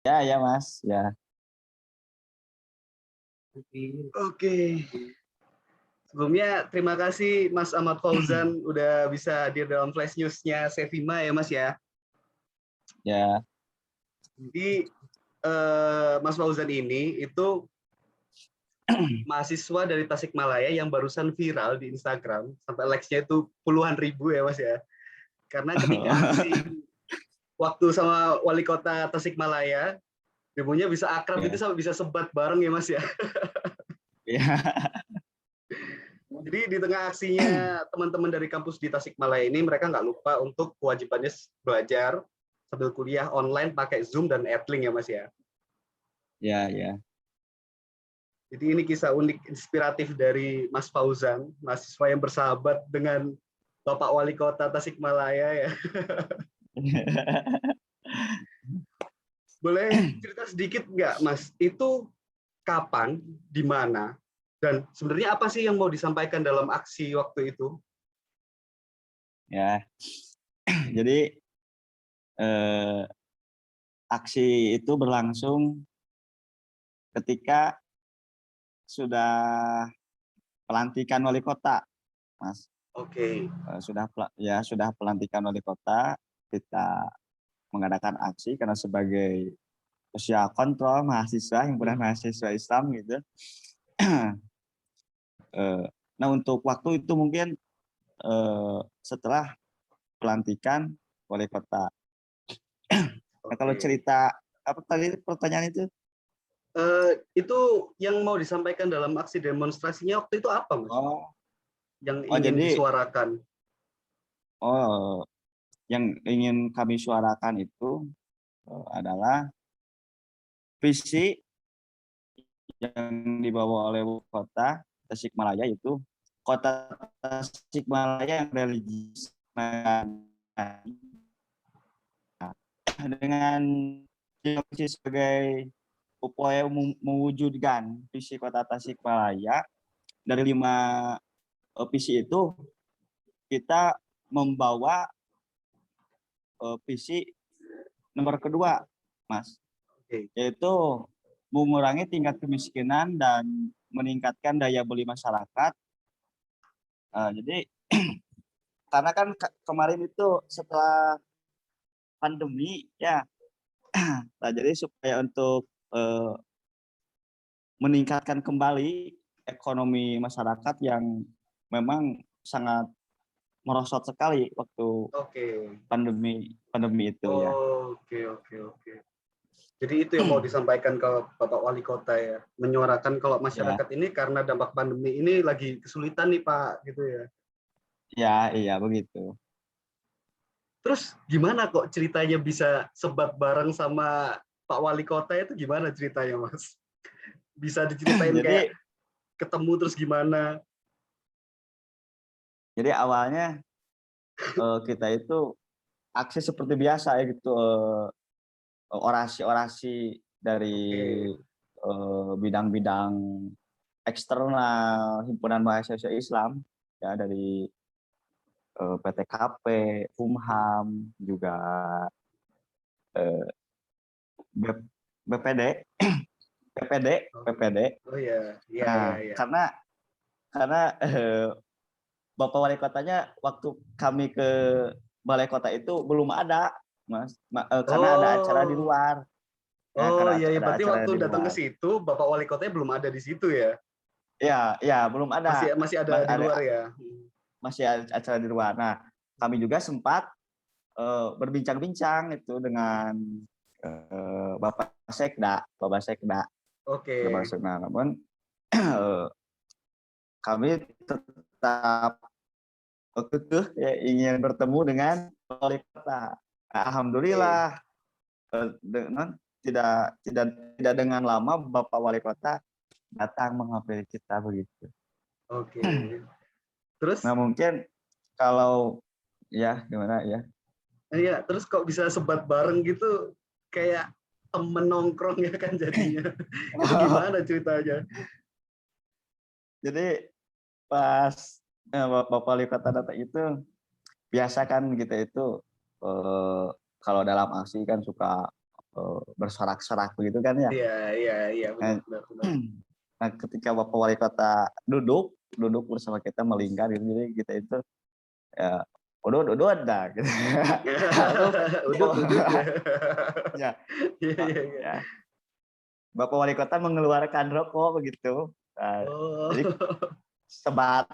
Ya, ya Mas, ya. Oke. Sebelumnya terima kasih Mas Ahmad Fauzan udah bisa hadir dalam flash news-nya Sevima ya Mas ya. Ya. Jadi Mas Fauzan ini itu mahasiswa dari Tasikmalaya yang barusan viral di Instagram sampai likes-nya itu puluhan ribu ya Mas ya. Karena ketika aksi waktu sama wali kota Tasikmalaya, demonya bisa akrab itu Ya. sampai bisa sebat bareng ya Mas ya. Ya. Jadi di tengah aksinya teman-teman dari kampus di Tasikmalaya ini, mereka nggak lupa untuk kewajibannya belajar sambil kuliah online pakai Zoom dan Edlink ya Mas ya. Ya, ya. Jadi ini kisah unik inspiratif dari Mas Fauzan, mahasiswa yang bersahabat dengan Bapak Wali Kota Tasikmalaya ya. Boleh cerita sedikit nggak Mas, itu kapan, di mana, dan sebenarnya apa sih yang mau disampaikan dalam aksi waktu itu? Ya. Jadi aksi itu berlangsung ketika sudah pelantikan wali kota, Mas. Oke. Sudah pelantikan wali kota, kita mengadakan aksi karena sebagai usia kontrol mahasiswa, himpunan mahasiswa Islam gitu. Nah, untuk waktu itu mungkin setelah pelantikan wali kota. Nah, kalau Oke. cerita apa tadi pertanyaan itu? Itu yang mau disampaikan dalam aksi demonstrasinya waktu itu apa, Mas? Oh, Yang oh ingin jadi disuarakan? yang ingin kami suarakan itu adalah visi yang dibawa oleh kota Tasikmalaya, itu kota Tasikmalaya yang religius. Dengan visi sebagai upaya mewujudkan visi kota Tasikmalaya, dari 5 visi itu kita membawa visi nomor kedua, Mas, Oke. yaitu mengurangi tingkat kemiskinan dan meningkatkan daya beli masyarakat. Jadi karena kan kemarin itu setelah pandemi ya, nah jadi supaya untuk meningkatkan kembali ekonomi masyarakat yang memang sangat merosot sekali waktu Oke. pandemi itu ya. Oke, oke, oke. Jadi itu yang mau disampaikan ke Bapak Wali Kota ya, menyuarakan kalau Ya, masyarakat ini karena dampak pandemi ini lagi kesulitan nih Pak, gitu ya. ya, iya begitu. Terus gimana kok ceritanya bisa sebat bareng sama Pak Wali Kota itu gimana ceritanya, Mas? Bisa diceritain kayak Jadi ketemu terus gimana? awalnya kita itu aksi seperti biasa ya gitu, orasi-orasi dari Oke. bidang-bidang eksternal himpunan mahasiswa Islam ya, dari PTKP, Humham, juga eh, BPD, PPD. Oh ya, iya, iya, Nah, iya. karena Bapak Wali Kotanya waktu kami ke Balai Kota itu belum ada, Mas. Karena ada acara di Oh, luar. Ya, oh karena iya, iya. ada Berarti acara waktu di datang ke luar. situ, Bapak Wali Kotanya belum ada di situ ya? Ya, ya belum Masih ada. masih ada Mas, di ada luar ya? masih ada acara di luar. Nah, kami juga sempat berbincang-bincang itu dengan Bapak Sekda, Oke, Bapak Sekda. Namun kami tetap kekeh ya, ingin bertemu dengan wali kota. Nah, oke, alhamdulillah dengan tidak dengan lama Bapak Wali Kota datang menghampiri kita begitu. oke. Terus, Nah, mungkin kalau ya gimana ya. iya, terus kok bisa sebat bareng gitu, kayak temen nongkrong ya kan jadinya. Itu gimana ceritanya? Jadi pas Bapak Wali Kota datang itu, biasa kan kita itu kalau dalam aksi kan suka bersorak-sorak begitu kan ya. Iya, Nah, benar. nah, ketika Bapak Wali Kota duduk bersama kita melingkar gitu, jadi kita itu ya udut dah gitu. Lalu Udut. ya, Iya. ya Bapak Wali Kota mengeluarkan rokok begitu. Nah, Oh. jadi sebat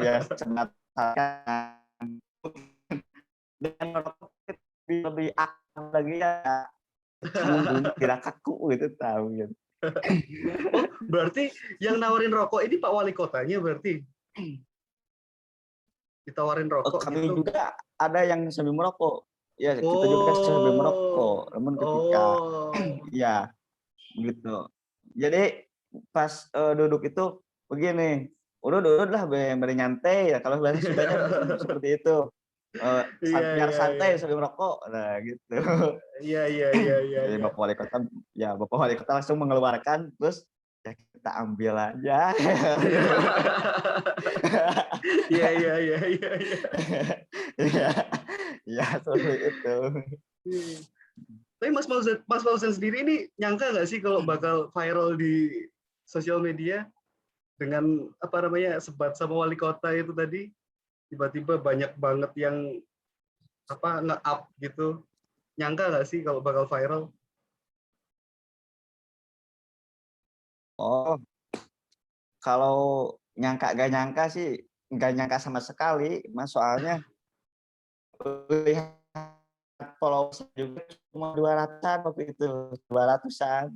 ya, sebat dengan rokok lebih aktif lagi ya, bunyi tidak kaku gitu tahu gitu. Oh, berarti yang nawarin rokok ini Pak Wali Kotanya berarti ditawarin rokok Kami gitu. juga ada yang sambil merokok. Ya, kita juga sambil Oh. merokok. Namun ketika Oh. ya gitu. Jadi pas duduk itu begini, udah duduk lah bernyantai ya. Kalau bahasa Sundanya mungkin seperti itu. Biar Iya. santai sambil merokok. Nah, gitu. Jadi Iya. Bapak Wali Kota langsung mengeluarkan, terus ya kita ambil aja. Iya. Iya, iya seperti itu. Tapi Mas Fauzan sendiri ini nyangka nggak sih kalau bakal viral di sosial media dengan apa namanya sebat sama wali kota itu tadi, tiba-tiba banyak banget yang apa nge-up gitu. Nyangka nggak sih kalau bakal viral? Oh, kalau gak nyangka sih, nggak nyangka sama sekali, Mas. Soalnya lihat followers juga cuma 200-an waktu itu, 200-an.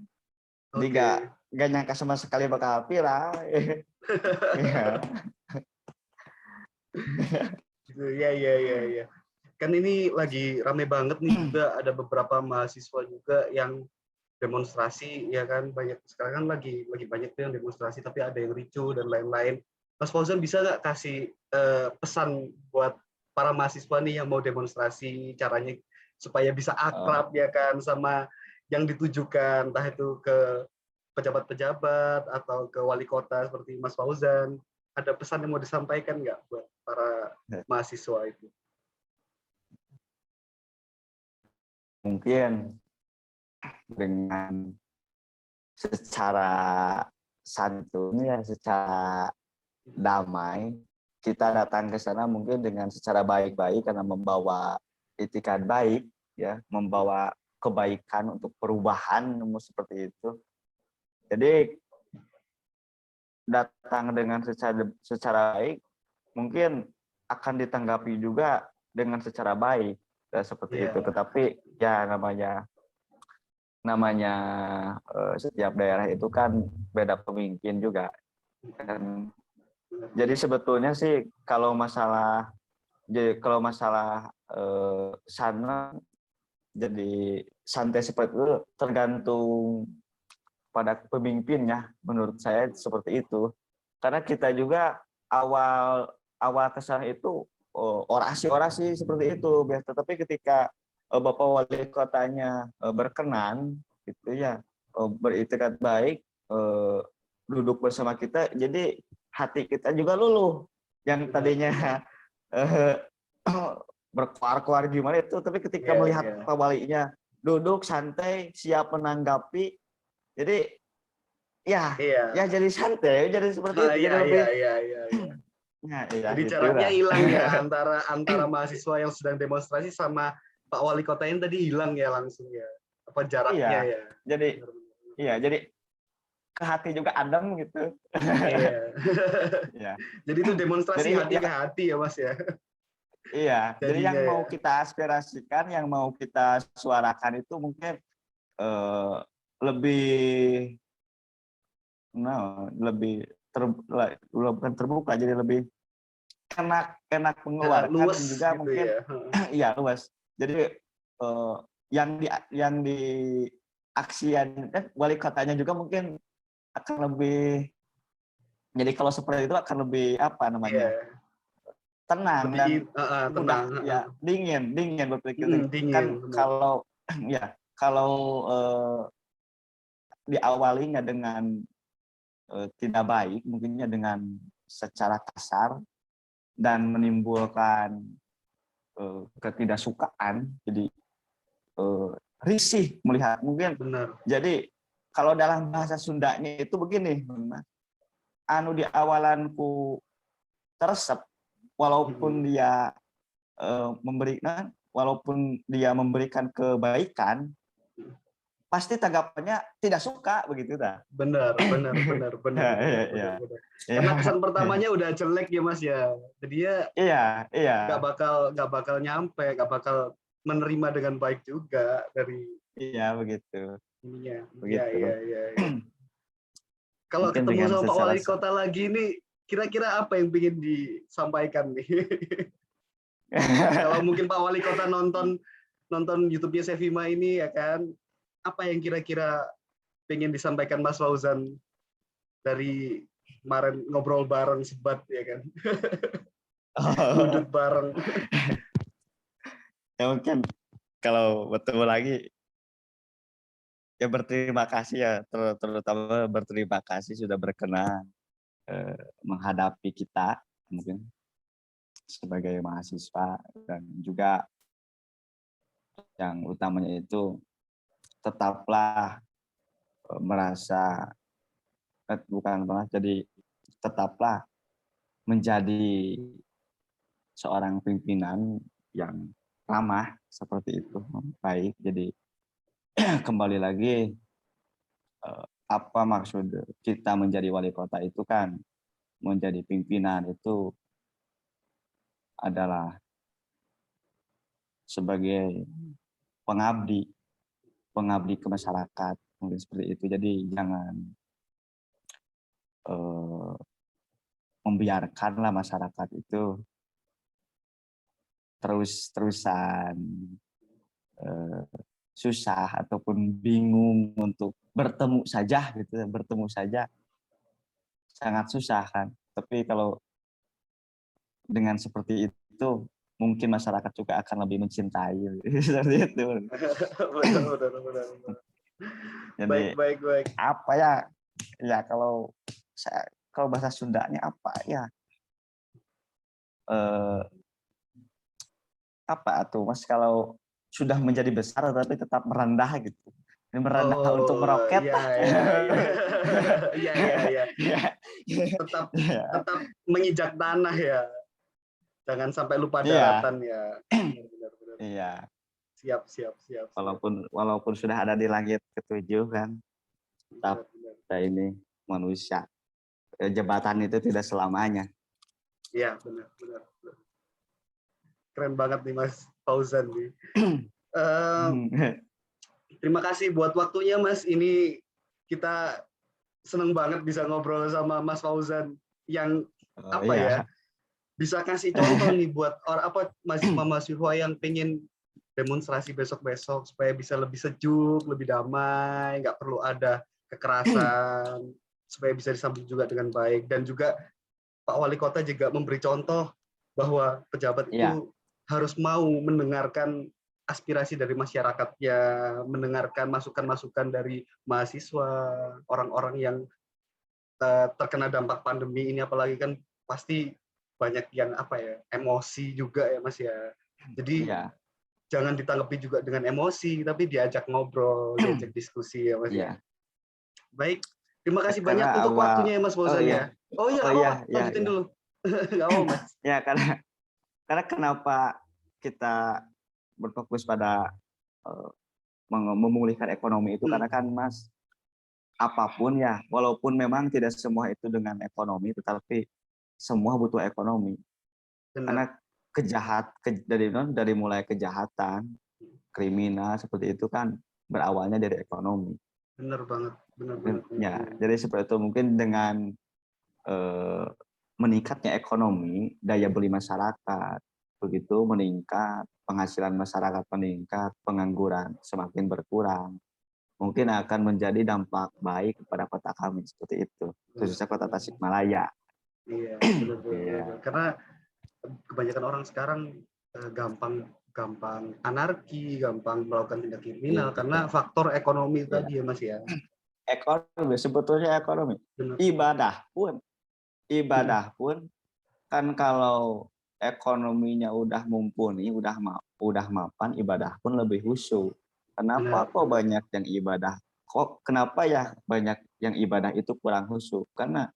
Jadi Oke. nggak nyangka sama sekali bakal viral. Iya. Gitu. Iya. Kan ini lagi rame banget nih, juga ada beberapa mahasiswa juga yang demonstrasi, ya kan, banyak sekarang kan lagi banyak tuh yang demonstrasi, tapi ada yang ricu dan lain-lain. Mas Fauzan bisa nggak kasih pesan buat para mahasiswa nih yang mau demonstrasi, caranya supaya bisa Oh, akrab ya kan sama yang ditujukan, entah itu ke pejabat-pejabat atau ke wali kota seperti Mas Fauzan. Ada pesan yang mau disampaikan nggak buat para mahasiswa itu? mungkin dengan secara santun ya, secara damai, kita datang ke sana mungkin dengan secara baik-baik karena membawa itikat baik, ya, membawa kebaikan untuk perubahan, seperti itu. Jadi datang dengan secara baik, mungkin akan ditanggapi juga dengan secara baik, ya, seperti itu. Iya. Tetapi ya namanya setiap daerah itu kan beda pemimpin juga kan. Jadi sebetulnya sih kalau masalah sana jadi santai seperti itu tergantung pada pemimpinnya, menurut saya seperti itu. Karena kita juga awal kesana itu orasi seperti itu, tetapi ketika Bapak Wali Kotanya berkenan gitu ya, beritikat baik, duduk bersama kita, jadi hati kita juga luluh. Yang tadinya berkuar-kuar gimana itu, tapi ketika melihat Iya. Pak Walinya duduk santai, siap menanggapi, jadi ya Iya. jadi santai, jadi seperti Ah, itu, jadi iya. lebih Iya. ya Jadi jaraknya gitulah. hilang ya antara mahasiswa yang sedang demonstrasi sama Pak Wali Kota ini tadi hilang ya langsung ya. Apa jaraknya Iya, ya? jadi Benar-benar. jadi ke hati juga adem gitu. Iya. Ya, Jadi itu demonstrasi jadi hati ke hati ya Mas ya. jadi yang Jadinya mau ya. kita aspirasikan, yang mau kita suarakan itu mungkin eh, lebih lebih bukan terbuka, jadi lebih enak mengeluarkan, Luwes dan juga gitu mungkin ya. iya luas. Jadi yang di aksian kan wali kotanya juga mungkin akan lebih, jadi kalau seperti itu akan lebih apa namanya, Iya. tenang dan Lebih mudah, tenang. ya dingin berpikir Dingin kan. benar. Kalau ya kalau diawalinya dengan tidak baik, mungkinnya dengan secara kasar dan menimbulkan ketidaksukaan, jadi risih melihat mungkin. Benar. Jadi kalau dalam bahasa Sundanya itu begini, anu di awalanku teresep, walaupun dia memberikan kebaikan, pasti tanggapannya tidak suka begitu dah. Benar. Iya. Karena kesan pertamanya udah jelek ya Mas ya. Jadi ya Iya. nggak bakal nyampe, nggak bakal menerima dengan baik juga dari Iya begitu. ininya. Begitu. Iya. Kalau Mungkin ketemu dengan sama Pak secara Wali Kota lagi nih, kira-kira apa yang ingin disampaikan nih? Kalau mungkin Pak Wali Kota nonton YouTube-nya Sevima ini ya kan, apa yang kira-kira pengen disampaikan Mas Fauzan dari kemarin ngobrol bareng sebat ya kan, ngudut bareng. Ya mungkin kalau bertemu lagi ya berterima kasih ya, terutama berterima kasih sudah berkenan menghadapi kita mungkin sebagai mahasiswa, dan juga yang utamanya itu tetaplah merasa tetaplah menjadi seorang pimpinan yang ramah seperti itu, baik. Jadi kembali lagi, apa maksud kita menjadi wali kota itu kan, menjadi pimpinan itu adalah sebagai pengabdi ke masyarakat, mungkin seperti itu. Jadi jangan membiarkanlah masyarakat itu terus-terusan susah ataupun bingung untuk bertemu saja gitu, bertemu saja sangat susah kan. Tapi kalau dengan seperti itu mungkin masyarakat juga akan lebih mencintai seperti itu. Benar. Jadi Baik. apa ya kalau bahasa Sundanya apa ya, apa tuh Mas, kalau sudah menjadi besar tapi tetap merendah gitu, merendah untuk meroket. Iya. Tetap menginjak tanah ya, jangan sampai lupa daratan ya. Benar. Iya. Siap. Walaupun sudah ada di langit ketujuh kan, tetap kita ini manusia. Jabatan itu tidak selamanya. Iya, benar. Keren banget nih Mas Fauzan nih. Terima kasih buat waktunya Mas. Ini kita seneng banget bisa ngobrol sama Mas Fauzan yang bisa kasih contoh nih buat mahasiswa yang pengen demonstrasi besok-besok supaya bisa lebih sejuk, lebih damai, nggak perlu ada kekerasan, supaya bisa disambut juga dengan baik. Dan juga Pak Wali Kota juga memberi contoh bahwa pejabat itu harus mau mendengarkan aspirasi dari masyarakatnya, mendengarkan masukan-masukan dari mahasiswa, orang-orang yang terkena dampak pandemi ini, apalagi kan pasti banyak yang emosi juga ya Mas ya. Jadi jangan ditanggapi juga dengan emosi, tapi diajak ngobrol, diajak diskusi ya Mas ya. Baik, terima kasih banyak untuk waktunya ya Mas Fauzan ya. Lanjutin dulu. Nggak apa Mas. Ya, karena kenapa kita berfokus pada memulihkan ekonomi itu, karena kan Mas, apapun ya, walaupun memang tidak semua itu dengan ekonomi, tetapi semua butuh ekonomi. Karena dari mulai kejahatan, kriminal seperti itu kan berawalnya dari ekonomi. Benar banget. Ya, jadi seperti itu, mungkin dengan meningkatnya ekonomi, daya beli masyarakat begitu meningkat, penghasilan masyarakat meningkat, pengangguran semakin berkurang, mungkin akan menjadi dampak baik kepada kota kami seperti itu, khususnya kota Tasikmalaya. Iya, benar. Karena kebanyakan orang sekarang gampang anarki, gampang melakukan tindak kriminal karena faktor ekonomi tadi ya Mas ya. Ekonomi, sebetulnya ekonomi. Ibadah pun kan kalau ekonominya udah mumpuni, udah mapan, ibadah pun lebih khusyuk. Kenapa Benar, kok benar. banyak yang ibadah? Kok kenapa ya banyak yang ibadah itu kurang khusyuk? Karena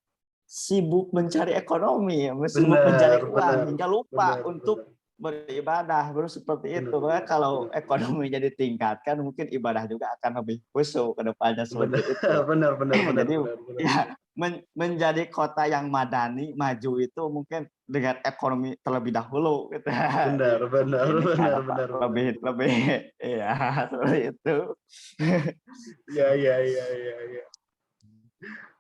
sibuk mencari ekonomi, sibuk Benar, mencari uang benar, hingga lupa benar, untuk benar, beribadah. Baru seperti itu. benar, Makanya kalau benar, ekonominya ditingkatkan, mungkin ibadah juga akan lebih khusyuk ke depannya benar, seperti itu. benar, benar, benar, Jadi benar, benar, ya menjadi kota yang madani maju itu mungkin dengan ekonomi terlebih dahulu gitu. benar, benar, Ini benar, kan Pak benar, benar, lebih benar. lebih ya seperti itu. Ya, ya, ya, ya, ya.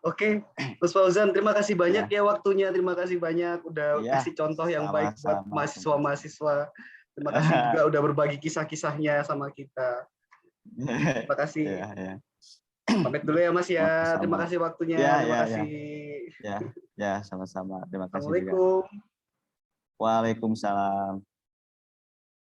Oke, Mas Fauzan, terima kasih banyak Ya, ya waktunya. Terima kasih banyak udah iya, kasih contoh yang baik buat sama-sama, sama-sama. mahasiswa-mahasiswa. Terima kasih juga udah berbagi kisah-kisahnya sama kita. Terima kasih. Ya, ya. Pamit dulu ya Mas ya. Terima Sama-sama. kasih waktunya. Ya, Terima ya, ya, kasih. ya, ya, sama-sama. Terima kasih juga. Assalamualaikum. Waalaikumsalam.